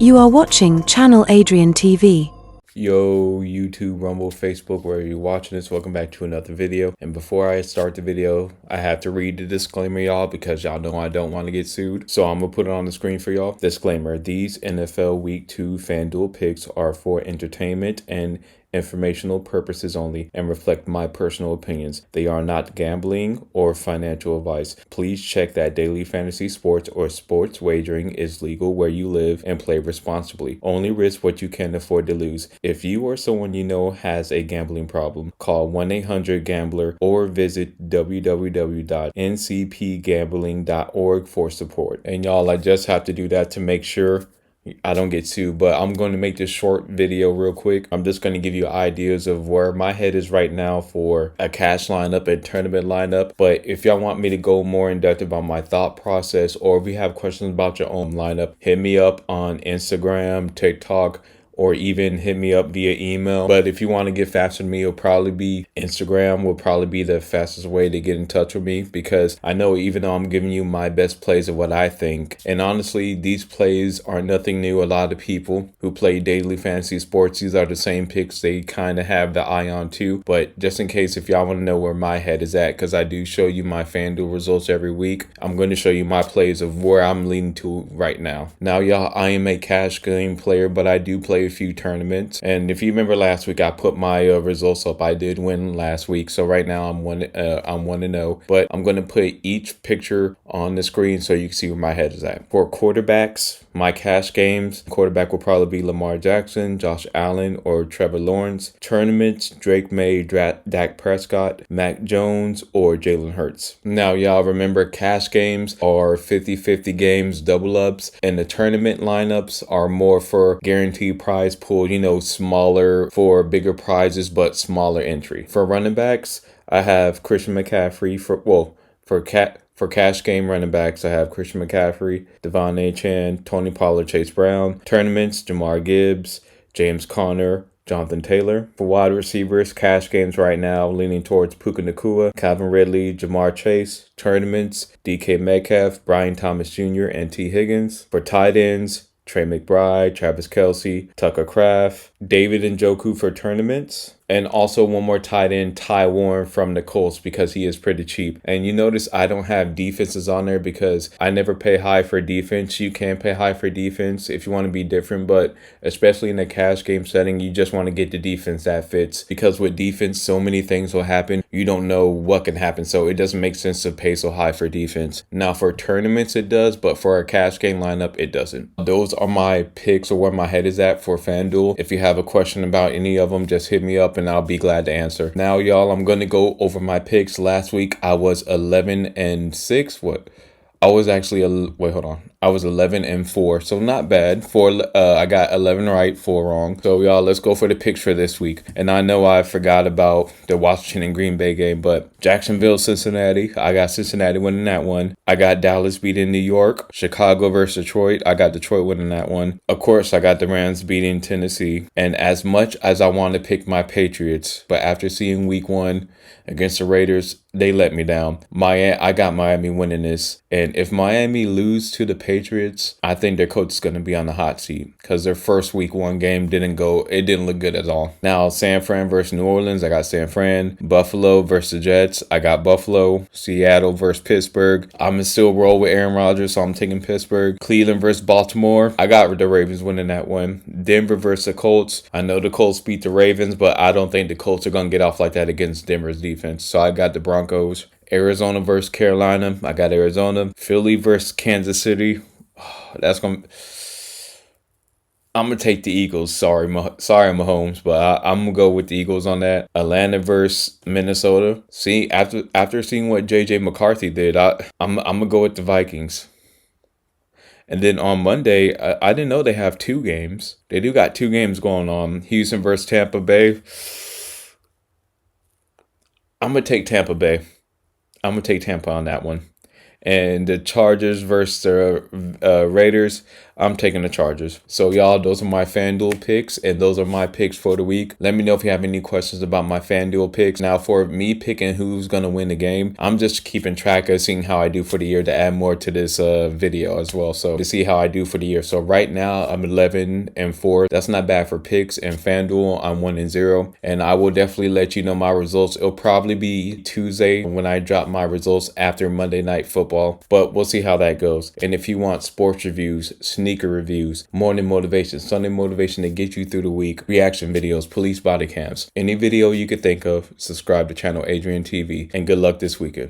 You are watching Channel Adrian TV. Yo, YouTube, Rumble, Facebook, wherever you're watching this, welcome back to another video. And before I start the video, I have to read the disclaimer, y'all, because y'all know I don't want to get sued. So I'm gonna put it on the screen for y'all. Disclaimer: these NFL Week 2 FanDuel picks are for entertainment and informational purposes only and reflect my personal opinions. They are not gambling or financial advice. Please check that daily fantasy sports or sports wagering is legal where you live and play responsibly. Only risk what you can afford to lose. If you or someone you know has a gambling problem, call 1-800-GAMBLER or visit www.ncpgambling.org for support. And y'all, I just have to do that to make sure I don't get sued, but I'm going to make this short video real quick. I'm just going to give you ideas of where my head is right now for a cash lineup and tournament lineup. But if y'all want me to go more in depth about my thought process, or if you have questions about your own lineup, hit me up on Instagram, TikTok, or even hit me up via email. But if you want to get faster than me, it'll probably be Instagram will probably be the fastest way to get in touch with me, because I know even though I'm giving you my best plays of what I think, and honestly, these plays are nothing new. A lot of people who play daily fantasy sports, these are the same picks they kind of have the eye on too. But just in case, if y'all want to know where my head is at, because I do show you my FanDuel results every week, I'm going to show you my plays of where I'm leaning to right now. Now, y'all, I am a cash game player, but I do play a few tournaments. And if you remember last week, I put my results up. I did win last week, so right now I'm 1-0. But I'm going to put each picture on the screen so you can see where my head is at. For quarterbacks, my cash games, quarterback will probably be Lamar Jackson, Josh Allen, or Trevor Lawrence. Tournaments, Drake May, Dak Prescott, Mac Jones, or Jalen Hurts. Now, y'all remember, cash games are 50-50 games, double ups, and the tournament lineups are more for guaranteed prize pool, smaller for bigger prizes, but smaller entry. For running backs, I have Christian McCaffrey For cash game running backs, I have Christian McCaffrey, Devon Achane, Tony Pollard, Chase Brown. Tournaments, Jamar Gibbs, James Conner, Jonathan Taylor. For wide receivers, cash games right now leaning towards Puka Nacua, Calvin Ridley, Jamar Chase. Tournaments, DK Metcalf, Brian Thomas Jr., and T. Higgins. For tight ends, Trey McBride, Travis Kelce, Tucker Kraft, David Njoku for tournaments. And also one more tight end, Ty Warren from the Colts, because he is pretty cheap. And you notice I don't have defenses on there because I never pay high for defense. You can pay high for defense if you want to be different, but especially in a cash game setting, you just want to get the defense that fits, because with defense, so many things will happen. You don't know what can happen, so it doesn't make sense to pay so high for defense. Now for tournaments, it does, but for a cash game lineup, it doesn't. Those are my picks, or where my head is at for FanDuel. If you have a question about any of them, just hit me up and I'll be glad to answer. Now, y'all, I'm going to go over my picks. Last week, I was 11-6. I was 11-4, so not bad. I got 11 right, 4 wrong. So y'all, let's go for the picks for this week. And I know I forgot about the Washington and Green Bay game, but Jacksonville, Cincinnati, I got Cincinnati winning that one. I got Dallas beating New York. Chicago versus Detroit, I got Detroit winning that one. Of course, I got the Rams beating Tennessee. And as much as I want to pick my Patriots, but after seeing week 1 against the Raiders, they let me down. I got Miami winning this. And if Miami lose to the Patriots, I think their coach is going to be on the hot seat, because their first week 1 game didn't look good at all. Now, San Fran versus New Orleans, I got San Fran. Buffalo versus Jets, I got Buffalo. Seattle versus Pittsburgh, I'm going to still roll with Aaron Rodgers, so I'm taking Pittsburgh. Cleveland versus Baltimore, I got the Ravens winning that one. Denver versus the Colts, I know the Colts beat the Ravens, but I don't think the Colts are going to get off like that against Denver's defense, so I got the Broncos. Arizona versus Carolina, I got Arizona. Philly versus Kansas City, I'm going to take the Eagles. Sorry, Mahomes, but I'm going to go with the Eagles on that. Atlanta versus Minnesota. See, after seeing what J.J. McCarthy did, I'm going to go with the Vikings. And then on Monday, I didn't know they have 2 games. They do got 2 games going on. Houston versus Tampa Bay. I'm going to take Tampa Bay. I'm going to take Tampa on that one. And the Chargers versus the Raiders, I'm taking the Chargers. So y'all, those are my FanDuel picks, and those are my picks for the week. Let me know if you have any questions about my FanDuel picks. Now, for me picking who's going to win the game, I'm just keeping track of seeing how I do for the year to add more to this video as well. So to see how I do for the year. So right now I'm 11-4. That's not bad for picks. And FanDuel, I'm 1-0. And I will definitely let you know my results. It'll probably be Tuesday when I drop my results after Monday Night Football, but we'll see how that goes. And if you want sports reviews, sneaker reviews, morning motivation, Sunday motivation to get you through the week, reaction videos, police body cams, any video you could think of, subscribe to Channel Adrian TV, and good luck this weekend.